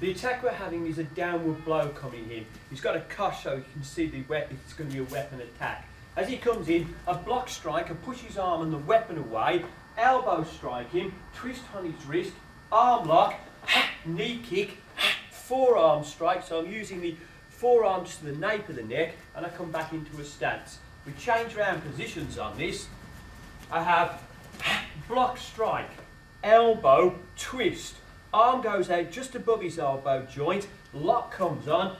The attack we're having is a downward blow coming in. He's got a cush so you can see the weapon, it's going to be a weapon attack. As he comes in, a block strike, I push his arm and the weapon away, elbow strike him, twist on his wrist, arm lock, knee kick, forearm strike, so I'm using the forearms to the nape of the neck and I come back into a stance. We change around positions on this. I have block strike, elbow, twist, arm goes out just above his elbow joint, lock comes on,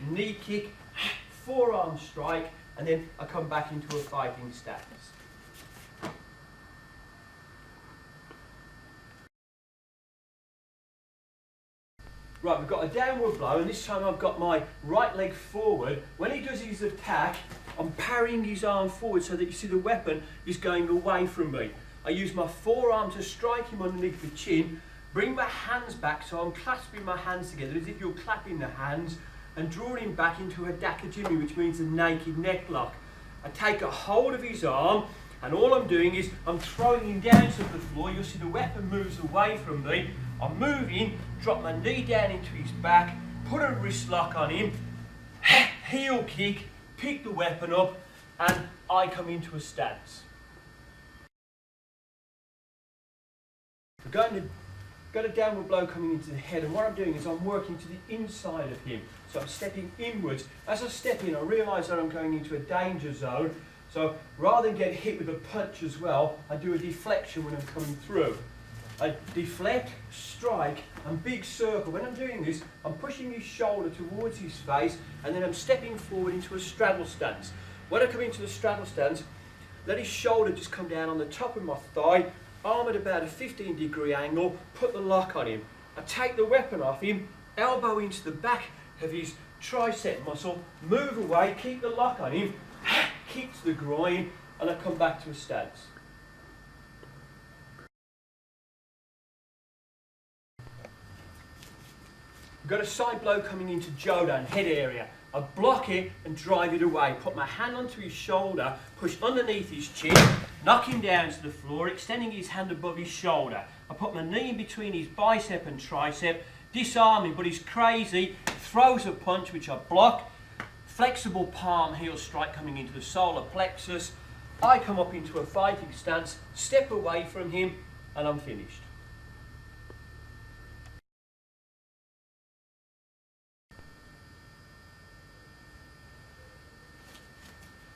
knee kick, forearm strike, and then I come back into a fighting stance. Right, we've got a downward blow, and this time I've got my right leg forward. When he does his attack, I'm parrying his arm forward so that you see the weapon is going away from me. I use my forearm to strike him underneath the chin, bring my hands back so I'm clasping my hands together as if you're clapping the hands, and draw him back into a dakajimi, which means a naked neck lock. I take a hold of his arm, and all I'm doing is I'm throwing him down to the floor. You'll see the weapon moves away from me. I'm moving, drop my knee down into his back, put a wrist lock on him, heel kick, pick the weapon up, and I come into a stance. We're got a downward blow coming into the head, and what I'm doing is I'm working to the inside of him. So I'm stepping inwards. As I step in, I realise that I'm going into a danger zone. So rather than get hit with a punch as well, I do a deflection when I'm coming through. I deflect, strike, and big circle. When I'm doing this, I'm pushing his shoulder towards his face, and then I'm stepping forward into a straddle stance. When I come into the straddle stance, let his shoulder just come down on the top of my thigh, arm at about a 15-degree angle, put the lock on him. I take the weapon off him, elbow into the back of his tricep muscle, move away, keep the lock on him, kick to the groin, and I come back to a stance. We've got a side blow coming into Jodan, head area. I block it and drive it away. Put my hand onto his shoulder, push underneath his chin, knock him down to the floor, extending his hand above his shoulder. I put my knee in between his bicep and tricep, disarm him, but he's crazy, throws a punch which I block, flexible palm heel strike coming into the solar plexus. I come up into a fighting stance, step away from him, and I'm finished.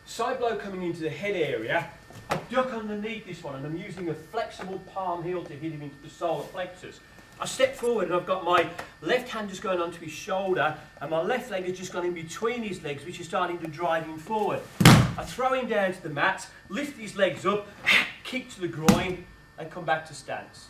Side blow coming into the head area. I duck underneath this one and I'm using a flexible palm heel to hit him into the solar plexus. I step forward and I've got my left hand just going onto his shoulder and my left leg has just gone in between his legs, which is starting to drive him forward. I throw him down to the mat, lift his legs up, kick to the groin and come back to stance.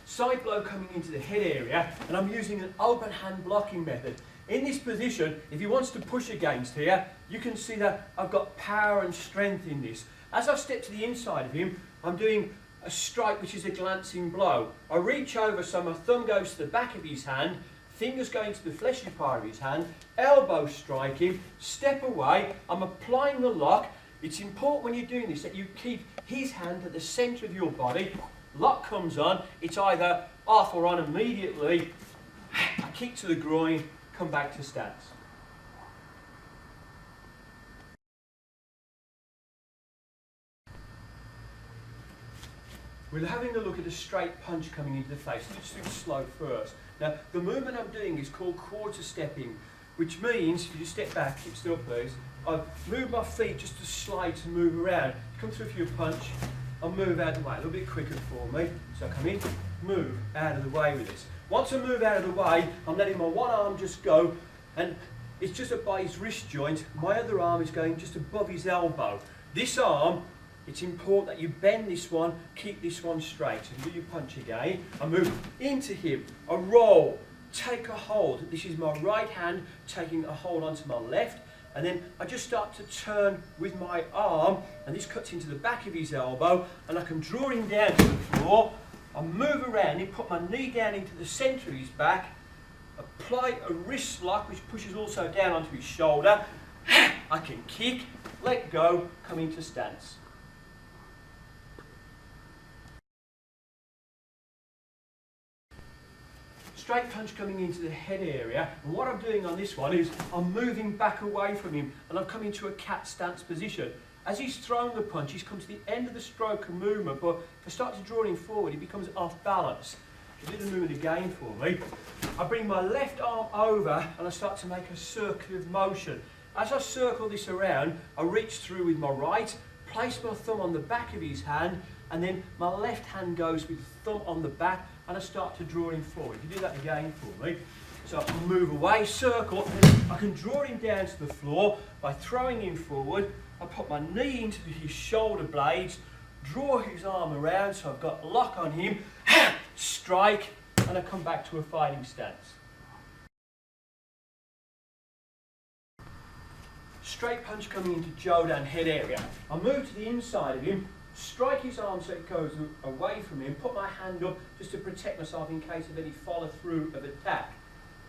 Side blow coming into the head area, and I'm using an open hand blocking method. In this position, if he wants to push against here, you can see that I've got power and strength in this. As I step to the inside of him, I'm doing a strike which is a glancing blow. I reach over so my thumb goes to the back of his hand, fingers going to the fleshy part of his hand, elbow strike him, step away, I'm applying the lock. It's important when you're doing this that you keep his hand at the centre of your body. Lock comes on, it's either off or on immediately. I kick to the groin, come back to stance. We're having a look at a straight punch coming into the face. Let's do it slow first. Now, the movement I'm doing is called quarter stepping, which means, if you step back, keep still please, I move my feet just to slide to move around. Come through for your punch. I'll move out of the way, a little bit quicker for me. So I come in, move out of the way with this. Once I move out of the way, I'm letting my one arm just go, and it's just up by his wrist joint. My other arm is going just above his elbow. This arm, it's important that you bend this one, keep this one straight. So you do your punch again. I move into him, I roll, take a hold. This is my right hand taking a hold onto my left. And then I just start to turn with my arm, and this cuts into the back of his elbow, and I can draw him down to the floor. I move around him, put my knee down into the centre of his back, apply a wrist lock which pushes also down onto his shoulder. I can kick, let go, come into stance. straight punch coming into the head area, and what I'm doing on this one is I'm moving back away from him and I've come into a cat stance position. As he's thrown the punch, he's come to the end of the stroke and movement, but if I start to draw him forward, he becomes off balance. Do the movement again for me. I bring my left arm over and I start to make a circular motion. As I circle this around, I reach through with my right, place my thumb on the back of his hand, and then my left hand goes with the thumb on the back, and I start to draw him forward. You do that again for me. So I can move away, circle, and I can draw him down to the floor by throwing him forward. I put my knee into his shoulder blades, draw his arm around so I've got lock on him, strike, and I come back to a fighting stance. Straight punch coming into Jodan head area. I move to the inside of him, strike his arm so it goes away from him, put my hand up just to protect myself in case of any follow through of attack.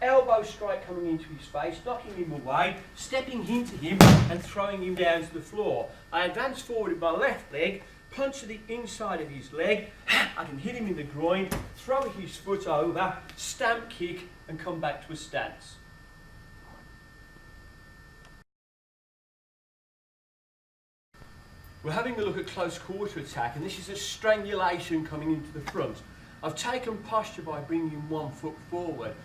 Elbow strike coming into his face, knocking him away, stepping into him and throwing him down to the floor. I advance forward with my left leg, punch to the inside of his leg, I can hit him in the groin, throw his foot over, stamp kick and come back to a stance. We're having a look at close quarter attack, and this is a strangulation coming into the front. I've taken posture by bringing one foot forward.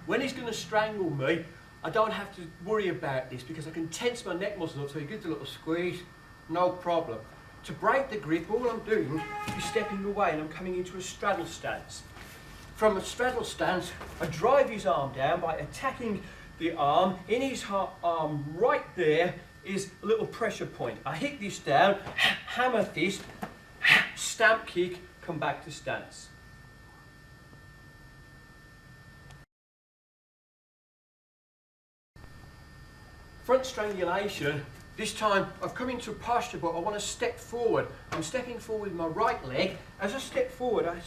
When he's going to strangle me, I don't have to worry about this because I can tense my neck muscles up so he gives a little squeeze, no problem. To break the grip, all I'm doing is stepping away and I'm coming into a straddle stance. From a straddle stance, I drive his arm down by attacking the arm. In his arm right there is a little pressure point. I hit this down, hammer fist, stamp kick, come back to stance. Front strangulation, this time I've come into a posture but I want to step forward. I'm stepping forward with my right leg. As I step forward, I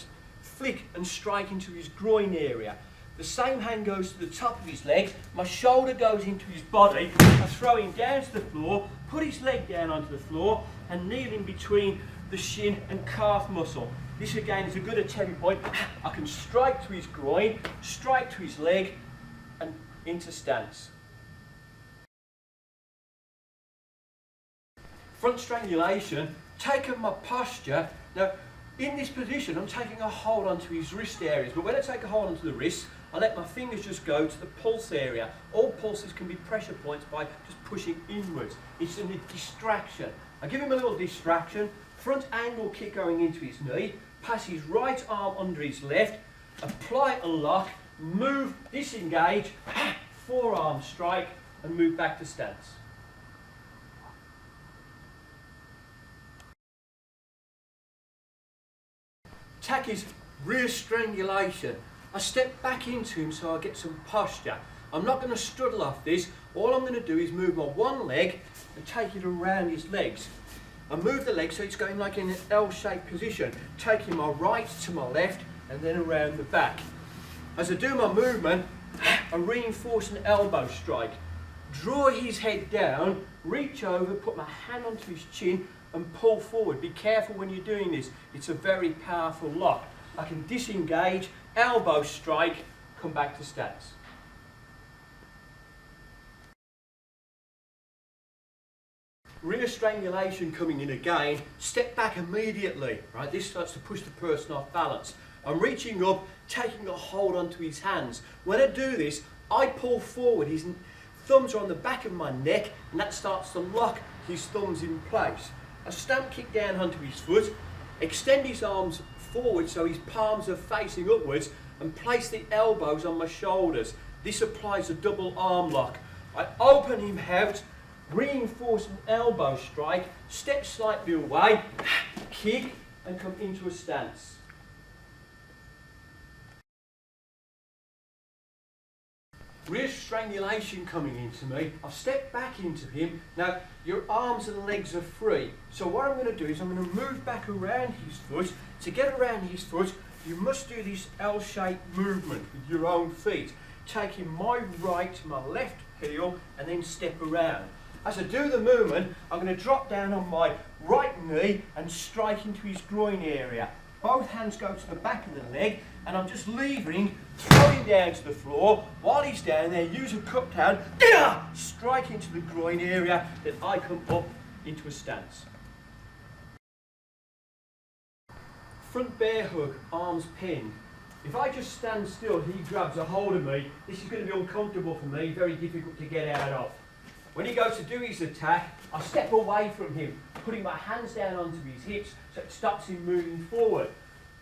flick and strike into his groin area. The same hand goes to the top of his leg, my shoulder goes into his body, I throw him down to the floor, put his leg down onto the floor and kneel in between the shin and calf muscle. This again is a good attempt point. I can strike to his groin, strike to his leg and into stance. Front strangulation, taking my posture. Now in this position I'm taking a hold onto his wrist areas, but when I take a hold onto the wrist I let my fingers just go to the pulse area. All pulses can be pressure points by just pushing inwards. It's a distraction. I give him a little distraction, front angle kick going into his knee, pass his right arm under his left, apply a lock, move, disengage, forearm strike and move back to stance. Attack is rear strangulation. I step back into him so I get some posture. I'm not going to struggle off this. All I'm going to do is move my one leg and take it around his legs. I move the leg so it's going like in an L-shaped position, taking my right to my left and then around the back. As I do my movement, I reinforce an elbow strike. Draw his head down, reach over, put my hand onto his chin and pull forward. Be careful when you're doing this. It's a very powerful lock. I can disengage, elbow strike, come back to stance. Rear strangulation coming in again, step back immediately, right? This starts to push the person off balance. I'm reaching up, taking a hold onto his hands. When I do this, I pull forward, his thumbs are on the back of my neck and that starts to lock his thumbs in place. I stamp kick down onto his foot, extend his arms forward so his palms are facing upwards and place the elbows on my shoulders. This applies a double arm lock. I open him out, reinforce an elbow strike, step slightly away, kick and come into a stance. Rear strangulation coming into me. I've stepped back into him. Now your arms and legs are free. So what I'm going to do is I'm going to move back around his foot. To get around his foot, you must do this L-shaped movement with your own feet. Taking my right to my left heel and then step around. As I do the movement, I'm going to drop down on my right knee and strike into his groin area. both hands go to the back of the leg, and I'm just levering, throwing down to the floor. While he's down there, use a cup down, strike into the groin area, then I come up into a stance. Front bear hug, arms pinned. If I just stand still, he grabs a hold of me. This is going to be uncomfortable for me, very difficult to get out of. When he goes to do his attack, I step away from him, putting my hands down onto his hips so it stops him moving forward.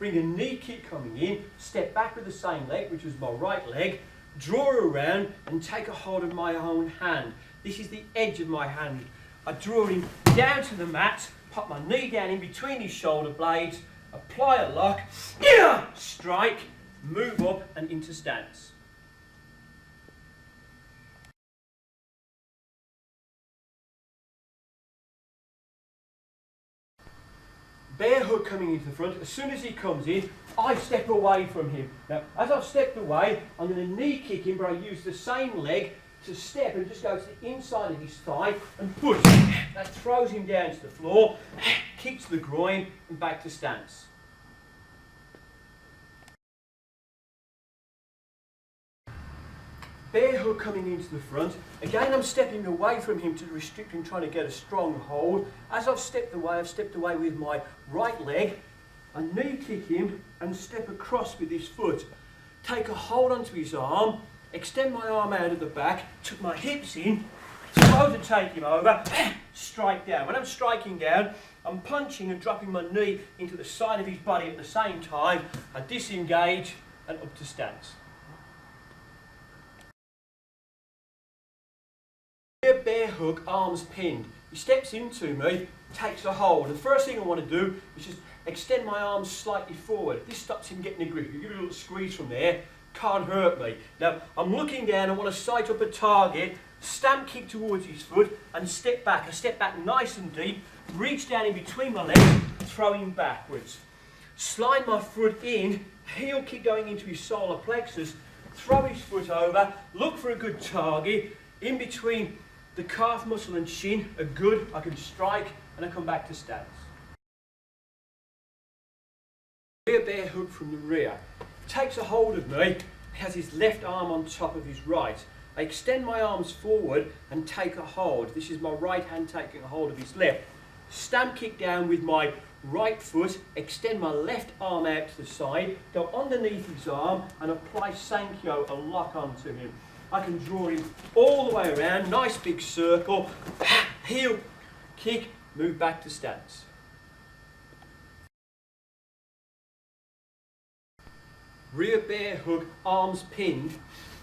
Bring a knee kick coming in, step back with the same leg, which was my right leg, draw around and take a hold of my own hand. This is the edge of my hand. I draw him down to the mat, pop my knee down in between his shoulder blades, apply a lock, strike, move up and into stance. Bear hug coming into the front. As soon as he comes in, I step away from him. Now, as I've stepped away, I'm going to knee kick him, but I use the same leg to step and just go to the inside of his thigh and push. That throws him down to the floor, kicks the groin and back to stance. Bear hug coming into the front. Again, I'm stepping away from him to restrict him, trying to get a strong hold. As I've stepped away with my right leg. I knee kick him and step across with his foot. Take a hold onto his arm, extend my arm out of the back, tuck my hips in, throw to take him over, strike down. When I'm striking down, I'm punching and dropping my knee into the side of his body at the same time. I disengage and up to stance. Bear hug, arms pinned. He steps into me, takes a hold. The first thing I want to do is just extend my arms slightly forward. This stops him getting a grip. If you give it a little squeeze from there, can't hurt me. Now, I'm looking down, I want to sight up a target, stamp kick towards his foot and step back. I step back nice and deep, reach down in between my legs, throw him backwards. Slide my foot in, heel kick going into his solar plexus, throw his foot over, look for a good target, in between the calf muscle and shin are good, I can strike and I come back to stance. Rear bear hug from the rear. Takes a hold of me, has his left arm on top of his right. I extend my arms forward and take a hold. This is my right hand taking a hold of his left. Stamp kick down with my right foot, extend my left arm out to the side, go underneath his arm and apply Sankyo, a lock onto him. I can draw him all the way around, nice big circle, heel, kick, move back to stance. Rear bear hug, arms pinned.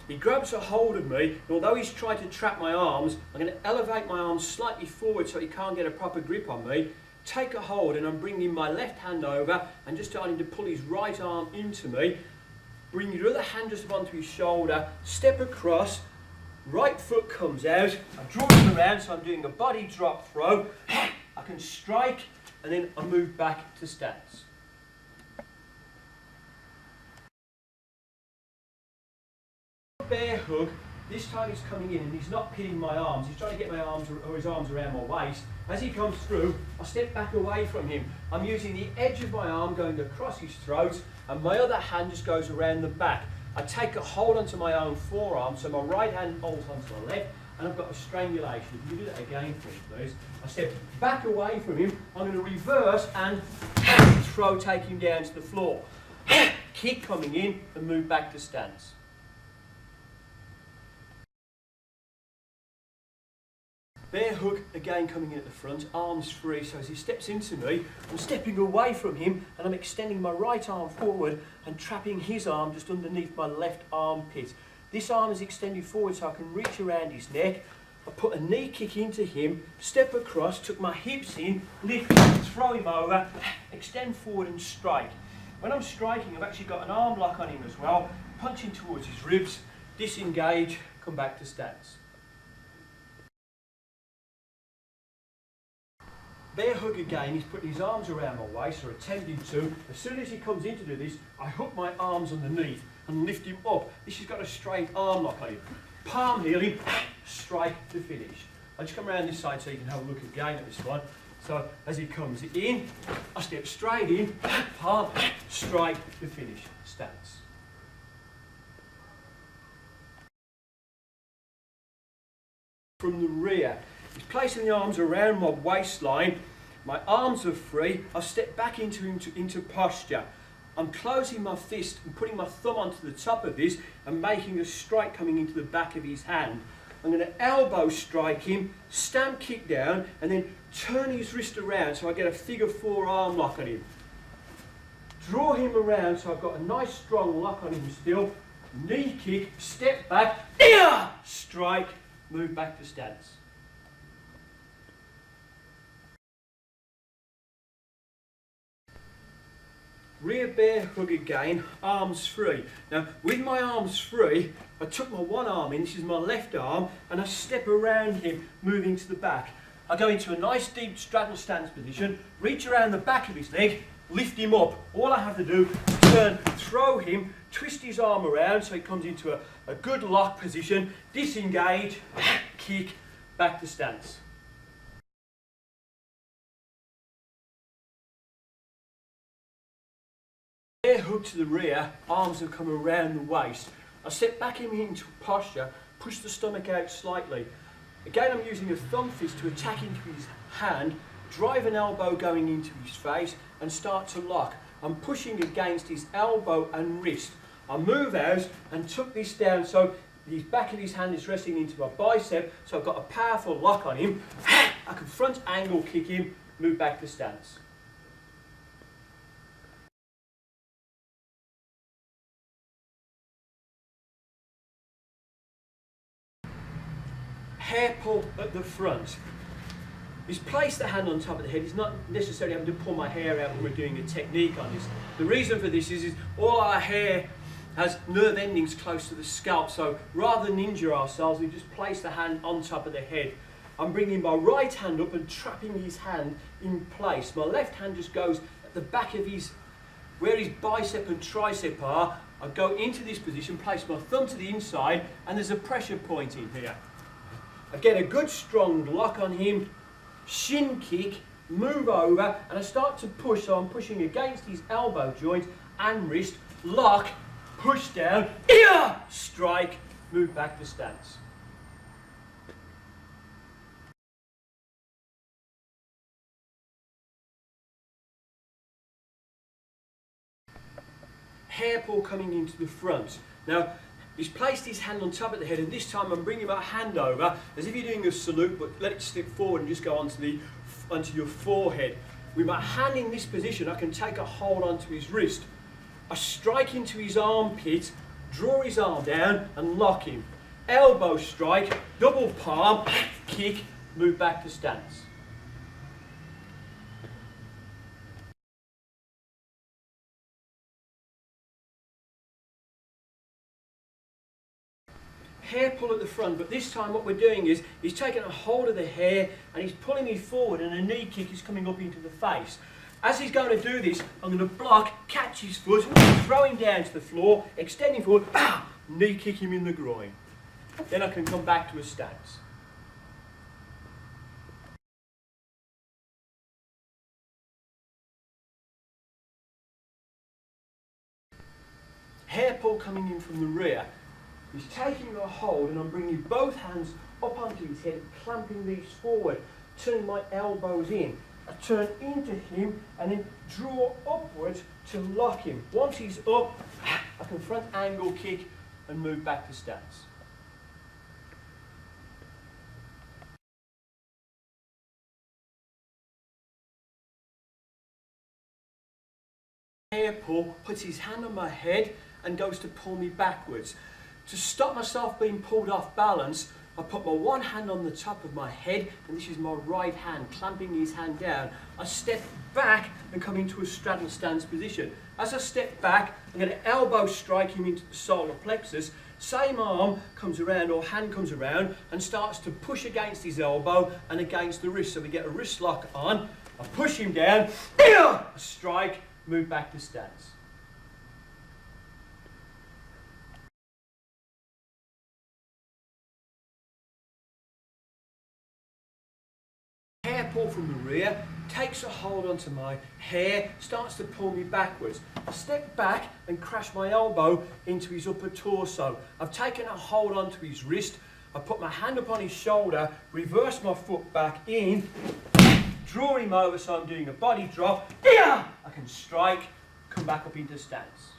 He grabs a hold of me, and although he's trying to trap my arms, I'm going to elevate my arms slightly forward so he can't get a proper grip on me. Take a hold and I'm bringing my left hand over and just starting to pull his right arm into me. Bring your other hand just onto his shoulder, step across, right foot comes out, I draw him around so I'm doing a body drop throw, I can strike and then I move back to stance. Bear hug, this time he's coming in and he's not pinning my arms, he's trying to get my arms or his arms around my waist. As he comes through, I step back away from him. I'm using the edge of my arm going across his throat and my other hand just goes around the back. I take a hold onto my own forearm, so my right hand holds onto my left and I've got a strangulation. If you do that again for me, please. I step back away from him, I'm going to reverse and throw, take him down to the floor. Kick coming in and move back to stance. Bear hug again coming in at the front, arms free, so as he steps into me, I'm stepping away from him and I'm extending my right arm forward and trapping his arm just underneath my left armpit. This arm is extended forward so I can reach around his neck. I put a knee kick into him, step across, tuck my hips in, lift, throw him over, extend forward and strike. When I'm striking, I've actually got an arm lock on him as well, punching towards his ribs, disengage, come back to stance. Bear hug again, he's putting his arms around my waist, or attempting to. As soon as he comes in to do this, I hook my arms underneath and lift him up. This has got a straight arm lock on him. Palm heeling, strike to finish. I just come around this side so you can have a look again at this one. So as he comes in, I step straight in, palm, strike to finish, stance. From the rear, he's placing the arms around my waistline, my arms are free, I've stepped back into posture. I'm closing my fist and putting my thumb onto the top of this and making a strike coming into the back of his hand. I'm going to elbow strike him, stamp kick down, and then turn his wrist around so I get a figure 4 arm lock on him. Draw him around so I've got a nice strong lock on him still. Knee kick, step back, strike, move back to stance. Rear bear hug again, arms free. Now with my arms free, I took my one arm in, this is my left arm, and I step around him, moving to the back. I go into a nice deep straddle stance position, reach around the back of his leg, lift him up. All I have to do is turn, throw him, twist his arm around so he comes into a good lock position, disengage, kick, back to stance. Bear hug to the rear, arms will come around the waist. I step back into posture, push the stomach out slightly. Again, I'm using a thumb fist to attack into his hand, drive an elbow going into his face and start to lock. I'm pushing against his elbow and wrist. I move out and tuck this down so the back of his hand is resting into my bicep, so I've got a powerful lock on him. I can front angle kick him, move back to stance. Hair pull at the front. He's placed the hand on top of the head. He's not necessarily having to pull my hair out when we're doing a technique on this. The reason for this is all our hair has nerve endings close to the scalp, so rather than injure ourselves, we just place the hand on top of the head. I'm bringing my right hand up and trapping his hand in place. My left hand just goes at the back of his, where his bicep and tricep are. I go into this position, place my thumb to the inside, and there's a pressure point in here. I get a good strong lock on him, shin kick, move over, and I start to push, so I'm pushing against his elbow joint and wrist, lock, push down, strike, move back to stance. Hair pull coming into the front. Now, he's placed his hand on top of the head, and this time I'm bringing my hand over as if you're doing a salute, but let it slip forward and just go onto your forehead. With my hand in this position, I can take a hold onto his wrist. I strike into his armpit, draw his arm down and lock him. Elbow strike, double palm, kick, move back to stance. Hair pull at the front, but this time what we're doing is he's taking a hold of the hair and he's pulling me forward, and a knee kick is coming up into the face. As he's going to do this, I'm going to block, catch his foot, throw him down to the floor, extending forward, knee kick him in the groin. Then I can come back to a stance. Hair pull coming in from the rear. He's taking a hold, and I'm bringing both hands up onto his head, clamping these forward, turning my elbows in. I turn into him and then draw upwards to lock him. Once he's up, I can front angle kick and move back to stance. Hair pull, puts his hand on my head and goes to pull me backwards. To stop myself being pulled off balance, I put my one hand on the top of my head, and this is my right hand, clamping his hand down. I step back and come into a straddle stance position. As I step back, I'm going to elbow strike him into the solar plexus. Same arm comes around, or hand comes around, and starts to push against his elbow and against the wrist. So we get a wrist lock on. I push him down, strike, move back to stance. Hair pull from the rear, takes a hold onto my hair, starts to pull me backwards. I step back and crash my elbow into his upper torso. I've taken a hold onto his wrist. I put my hand up on his shoulder, reverse my foot back in, draw him over so I'm doing a body drop. I can strike, come back up into stance.